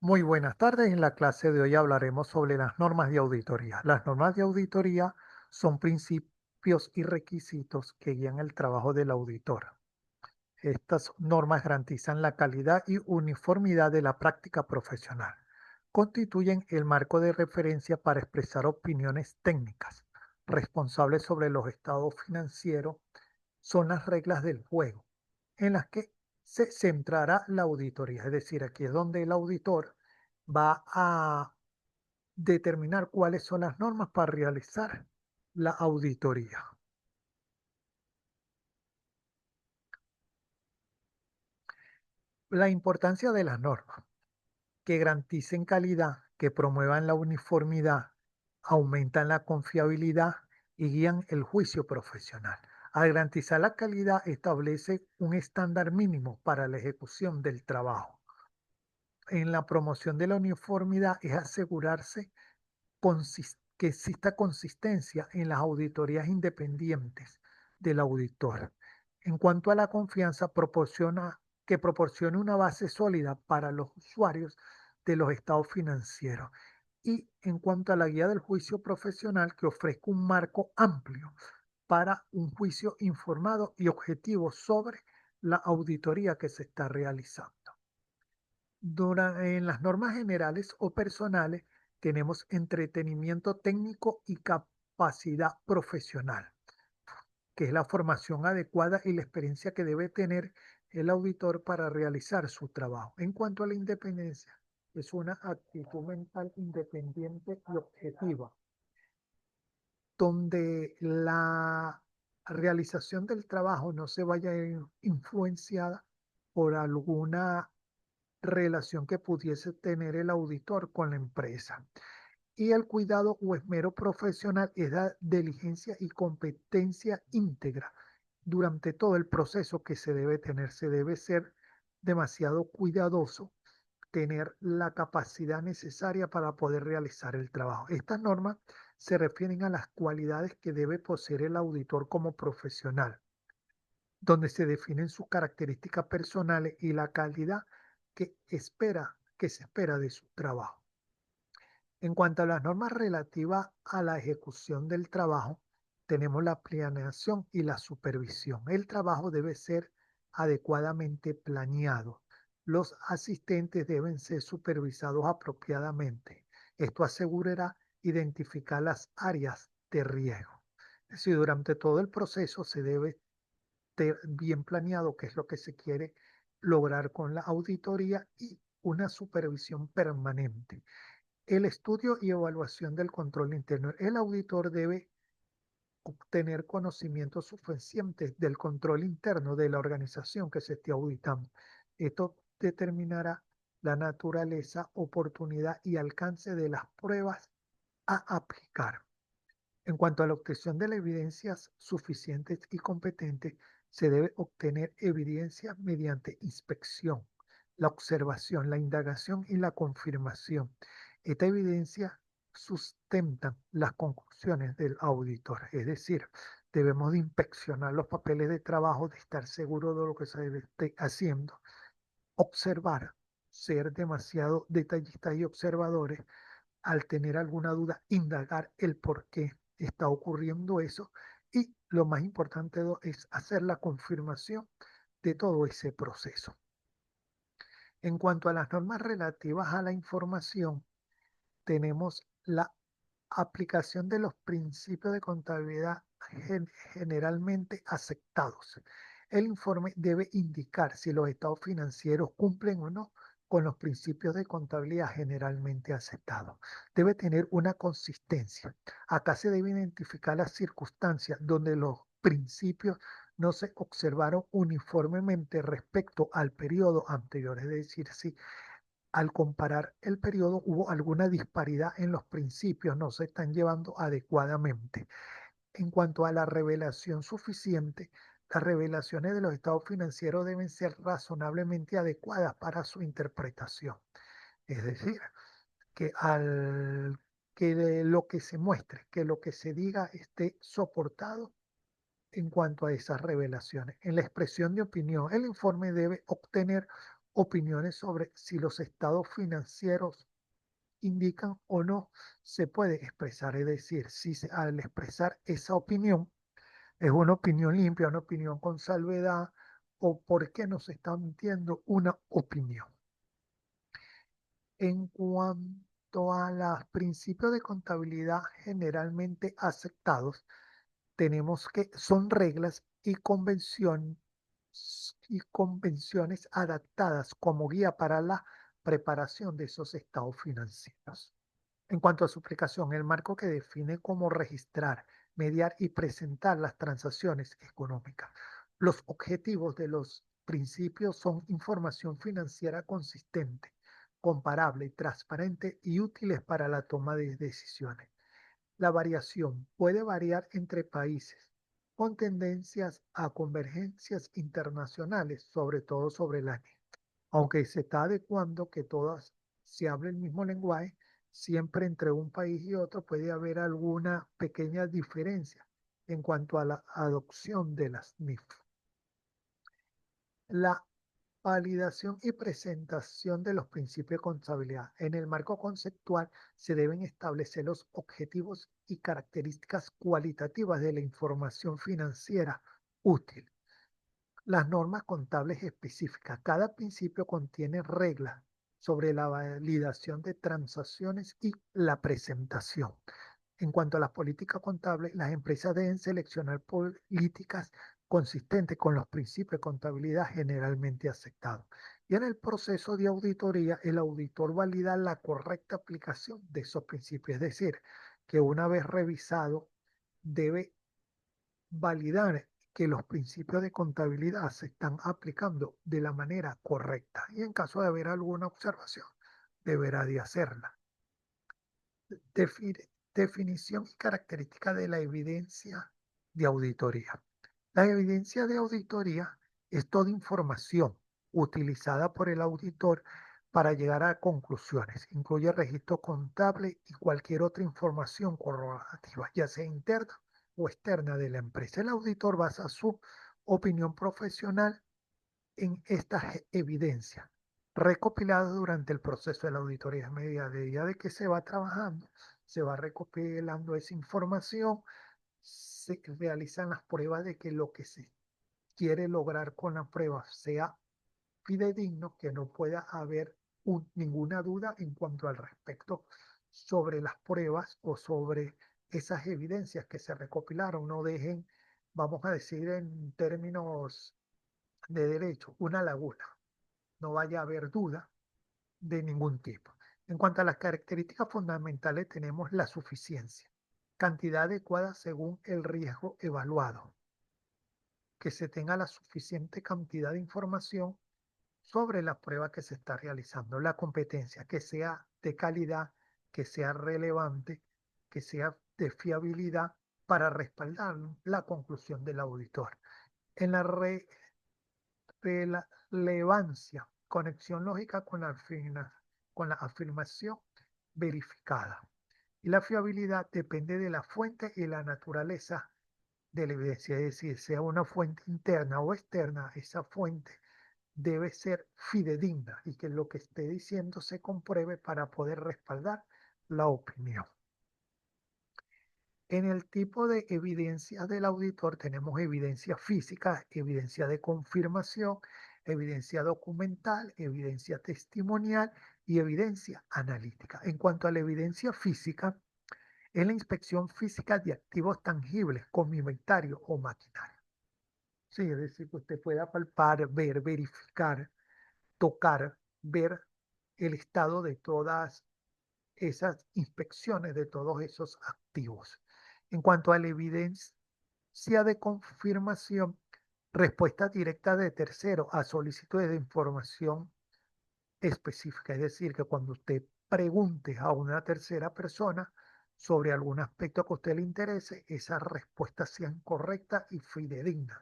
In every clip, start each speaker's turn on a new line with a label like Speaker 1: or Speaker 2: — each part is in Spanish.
Speaker 1: Muy buenas tardes. En la clase de hoy hablaremos sobre las normas de auditoría. Las normas de auditoría son principios y requisitos que guían el trabajo del auditor. Estas normas garantizan la calidad y uniformidad de la práctica profesional. Constituyen el marco de referencia para expresar opiniones técnicas. Responsables sobre los estados financieros son las reglas del juego en las que se centrará la auditoría. Es decir, aquí es donde el auditor va a determinar cuáles son las normas para realizar la auditoría. La importancia de las normas, que garanticen calidad, que promuevan la uniformidad, aumentan la confiabilidad y guían el juicio profesional. Al garantizar la calidad, establece un estándar mínimo para la ejecución del trabajo. En la promoción de la uniformidad es asegurarse que exista consistencia en las auditorías independientes del auditor. En cuanto a la confianza, que proporcione una base sólida para los usuarios de los estados financieros. Y en cuanto a la guía del juicio profesional, que ofrezca un marco amplio para un juicio informado y objetivo sobre la auditoría que se está realizando. En las normas generales o personales tenemos entretenimiento técnico y capacidad profesional, que es la formación adecuada y la experiencia que debe tener el auditor para realizar su trabajo. En cuanto a la independencia, es una actitud mental independiente y objetiva, donde la realización del trabajo no se vaya a ir influenciada por alguna relación que pudiese tener el auditor con la empresa. Y el cuidado o esmero profesional es la diligencia y competencia íntegra durante todo el proceso que se debe tener. Se debe ser demasiado cuidadoso, tener la capacidad necesaria para poder realizar el trabajo. Estas normas se refieren a las cualidades que debe poseer el auditor como profesional, donde se definen sus características personales y la calidad que se espera de su trabajo. En cuanto a las normas relativas a la ejecución del trabajo, tenemos la planeación y la supervisión. El trabajo debe ser adecuadamente planeado. Los asistentes deben ser supervisados apropiadamente. Esto asegurará identificar las áreas de riesgo. Es decir, durante todo el proceso se debe bien planeado qué es lo que se quiere lograr con la auditoría y una supervisión permanente. El estudio y evaluación del control interno. El auditor debe obtener conocimientos suficientes del control interno de la organización que se esté auditando. Esto determinará la naturaleza, oportunidad y alcance de las pruebas a aplicar. En cuanto a la obtención de las evidencias suficientes y competentes, se debe obtener evidencia mediante inspección, la observación, la indagación y la confirmación. Esta evidencia sustenta las conclusiones del auditor, es decir, debemos de inspeccionar los papeles de trabajo, de estar seguro de lo que se esté haciendo, observar, ser demasiado detallistas y observadores, al tener alguna duda, indagar el por qué está ocurriendo eso y lo más importante es hacer la confirmación de todo ese proceso. En cuanto a las normas relativas a la información, tenemos la aplicación de los principios de contabilidad generalmente aceptados. El informe debe indicar si los estados financieros cumplen o no con los principios de contabilidad generalmente aceptados. Debe tener una consistencia. Acá se debe identificar las circunstancias donde los principios no se observaron uniformemente respecto al periodo anterior, es decir, si al comparar el periodo hubo alguna disparidad en los principios, no se están llevando adecuadamente. En cuanto a la revelación suficiente, las revelaciones de los estados financieros deben ser razonablemente adecuadas para su interpretación. Es decir, que al que de lo que se muestre, que lo que se diga esté soportado en cuanto a esas revelaciones. En la expresión de opinión, el informe debe obtener opiniones sobre si los estados financieros indican o no, se puede expresar. Es decir, si al expresar esa opinión es una opinión limpia, una opinión con salvedad, o por qué nos está mintiendo una opinión. En cuanto a los principios de contabilidad generalmente aceptados, tenemos que son reglas y convenciones adaptadas como guía para la preparación de esos estados financieros. En cuanto a su aplicación, el marco que define cómo registrar, mediar y presentar las transacciones económicas. Los objetivos de los principios son información financiera consistente, comparable, transparente y útiles para la toma de decisiones. La variación puede variar entre países, con tendencias a convergencias internacionales, sobre todo sobre la nieve. Aunque se está adecuando que todas se hable el mismo lenguaje, siempre entre un país y otro puede haber alguna pequeña diferencia en cuanto a la adopción de las NIF. La validación y presentación de los principios de contabilidad. En el marco conceptual se deben establecer los objetivos y características cualitativas de la información financiera útil. Las normas contables específicas. Cada principio contiene reglas sobre la validación de transacciones y la presentación. En cuanto a las políticas contables, las empresas deben seleccionar políticas consistentes con los principios de contabilidad generalmente aceptados. Y en el proceso de auditoría, el auditor valida la correcta aplicación de esos principios. Es decir, que una vez revisado, debe validar que los principios de contabilidad se están aplicando de la manera correcta. Y en caso de haber alguna observación, deberá de hacerla. Definición y característica de la evidencia de auditoría. La evidencia de auditoría es toda información utilizada por el auditor para llegar a conclusiones. Incluye registro contable y cualquier otra información corroborativa, ya sea interna o externa de la empresa. El auditor basa su opinión profesional en estas evidencias recopiladas durante el proceso de la auditoría. A medida de que se va trabajando, se va recopilando esa información, se realizan las pruebas de que lo que se quiere lograr con la prueba sea fidedigno, que no pueda haber ninguna duda en cuanto al respecto sobre las pruebas o sobre esas evidencias que se recopilaron. No dejen, vamos a decir en términos de derecho, una laguna. No vaya a haber duda de ningún tipo. En cuanto a las características fundamentales, tenemos la suficiencia, cantidad adecuada según el riesgo evaluado, que se tenga la suficiente cantidad de información sobre la prueba que se está realizando, la competencia, que sea de calidad, que sea relevante, que sea de fiabilidad para respaldar la conclusión del auditor. En la relevancia, conexión lógica con la afirmación verificada. Y la fiabilidad depende de la fuente y la naturaleza de la evidencia, es decir, sea una fuente interna o externa, esa fuente debe ser fidedigna y que lo que esté diciendo se compruebe para poder respaldar la opinión. En el tipo de evidencia del auditor tenemos evidencia física, evidencia de confirmación, evidencia documental, evidencia testimonial y evidencia analítica. En cuanto a la evidencia física, es la inspección física de activos tangibles como inventario o maquinaria. Sí, es decir, que usted pueda palpar, ver, verificar, tocar, ver el estado de todas esas inspecciones, de todos esos activos. En cuanto a la evidencia de confirmación, respuesta directa de tercero a solicitudes de información específica, es decir, que cuando usted pregunte a una tercera persona sobre algún aspecto que a usted le interese, esas respuestas sean correctas y fidedignas.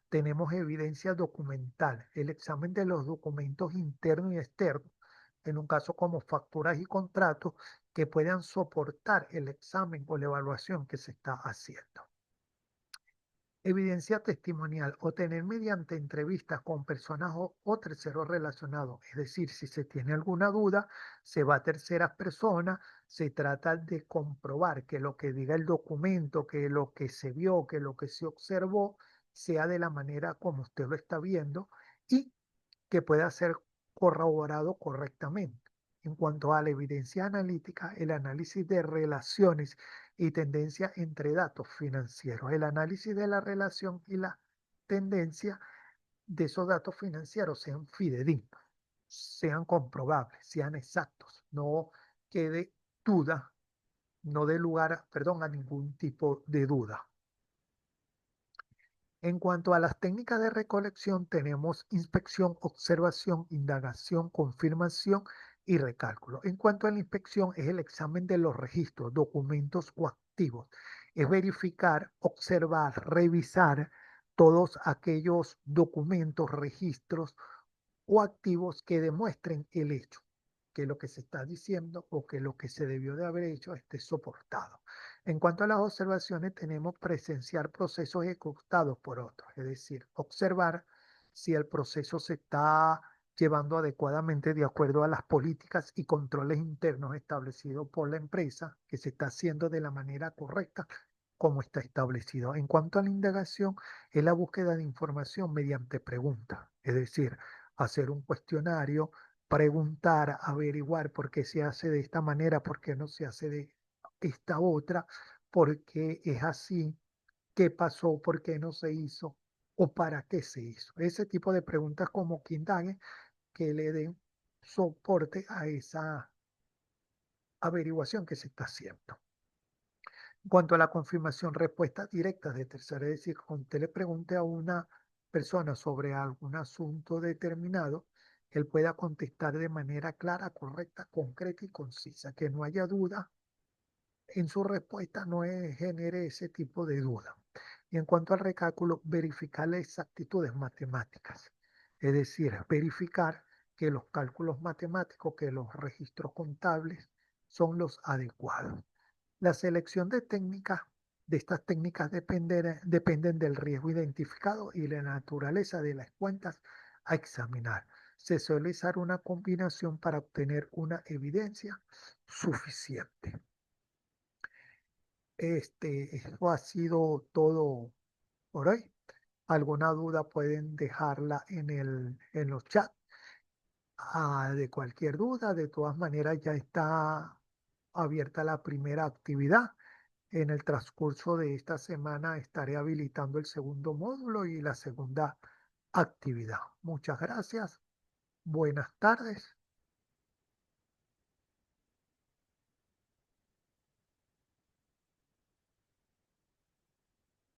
Speaker 1: Tenemos evidencia documental, el examen de los documentos internos y externos, en un caso como facturas y contratos, que puedan soportar el examen o la evaluación que se está haciendo. Evidencia testimonial, obtener mediante entrevistas con personas o terceros relacionados. Es decir, si se tiene alguna duda, se va a terceras personas, se trata de comprobar que lo que diga el documento, que lo que se vio, que lo que se observó, sea de la manera como usted lo está viendo y que pueda ser corroborado correctamente. En cuanto a la evidencia analítica, el análisis de relaciones y tendencia entre datos financieros, el análisis de la relación y la tendencia de esos datos financieros sean fidedignos, sean comprobables, sean exactos, no quede duda, no dé lugar, perdón, a ningún tipo de duda. En cuanto a las técnicas de recolección, tenemos inspección, observación, indagación, confirmación y recálculo. En cuanto a la inspección, es el examen de los registros, documentos o activos. Es verificar, observar, revisar todos aquellos documentos, registros o activos que demuestren el hecho, que lo que se está diciendo o que lo que se debió de haber hecho esté soportado. En cuanto a las observaciones, tenemos presenciar procesos ejecutados por otros, es decir, observar si el proceso se está llevando adecuadamente de acuerdo a las políticas y controles internos establecidos por la empresa, que se está haciendo de la manera correcta como está establecido. En cuanto a la indagación, es la búsqueda de información mediante preguntas, es decir, hacer un cuestionario, preguntar, averiguar por qué se hace de esta manera, por qué no se hace de esta otra, por qué es así, qué pasó, por qué no se hizo o para qué se hizo. Ese tipo de preguntas como que indaguen, que le den soporte a esa averiguación que se está haciendo. En cuanto a la confirmación, respuestas directas de tercera, es decir, cuando usted le pregunte a una persona sobre algún asunto determinado, él pueda contestar de manera clara, correcta, concreta y concisa, que no haya duda en su respuesta, no genere ese tipo de duda. Y en cuanto al recálculo, verificar las exactitudes matemáticas, es decir, verificar que los cálculos matemáticos, que los registros contables son los adecuados. La selección de estas técnicas dependen del riesgo identificado y la naturaleza de las cuentas a examinar. Se suele usar una combinación para obtener una evidencia suficiente. Eso ha sido todo por hoy. Alguna duda pueden dejarla en los chats. De cualquier duda, de todas maneras ya está abierta la primera actividad. En el transcurso de esta semana estaré habilitando el segundo módulo y la segunda actividad. Muchas gracias. Buenas tardes.